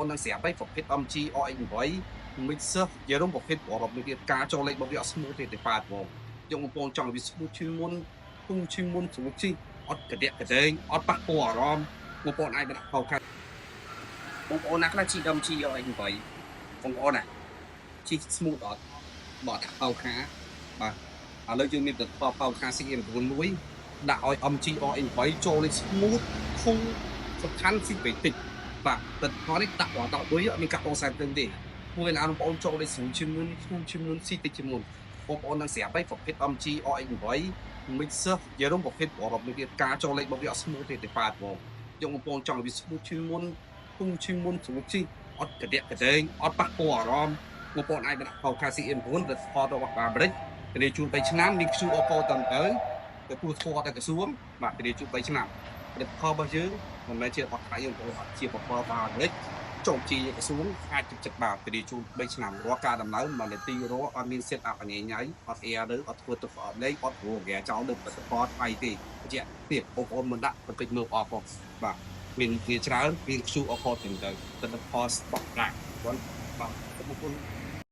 អូននឹងស្រាប់ហើយប្រភេទ MG OX8 mixer និយាយរួមប្រភេទប្រអប់នេះទៀតការចូលលេខរបស់វាអត់ស្មូតទេតែប៉ាតហ្មងយកបងប្អូនចង់ឲ្យវា smooth ជាងមុនពុំជាងមុនស្រួលជីអត់កដេកកដែងអត់ប៉ះពាល់អារម្មណ៍បងប្អូនអាចដាក់ខោខាត់បងប្អូនណាខ្លះជី MG OX8 បងប្អូនណាជី smooth អត់បើដាក់ខោខាបាទឥឡូវយើងមានទឹកខោខា CM91 ដាក់ឲ្យ MG OX8 ចូលលេខ smooth ធូរសំខាន់ស៊ីពេកតិចបាទទឹកខនេះដាក់ដល់10វិញអត់មានកាត់បងសែនទៅទេមួយណាបងប្អូនចូលលេខស្រួលជាងមុនស៊ីតិចជាងមុនបងប្អូននឹងស្រាប់ហើយប្រភេទ MG OX8 mixer និយាយរួមប្រភេទប្រអប់នេះទៀតការចូលលេខរបស់វាអត់ស្មូតទេតែប៉ាតហ្មងយកបងប្អូនចង់ឲ្យវា smooth ជាងមុនពុំជាងមុនស្រួលជីអត់កដេកកដែងអត់ប៉ះពាល់អារម្មណ៍បងប្អូនអាចដាក់ខោខា CM9 ទៅថតរបស់អាមេរិកគ្នាជួន3ឆ្នាំនេះ QOP តាមទៅទទួលស្គាល់តែក្រសួងបាទគ្នាជួន3ឆ្នាំផលិតផលរបស់យើងមិនមែនជាបត់ថ្លៃយើងអត់ជាបបបាលអាមេរិកចូលជាក្រសួងអាចចិត្តបាទគ្នាជួន3ឆ្នាំរាល់ការដំណើរ1នាទីរាល់អត់មាន set up អញ្ញៃអត់ air ទៅអត់ធ្វើទឹកអត់លេខអត់ព្រោះហ្គេចោលទៅផលិតផលថ្លៃទេជាទៀតបងប្អូនមិនដាក់បន្តិចមើលអស់ផងបាទមានជាច្រើនមាន QOP ទាំងទៅផលិតផល stock ប្រាក់គាត់បាទបងប្អូន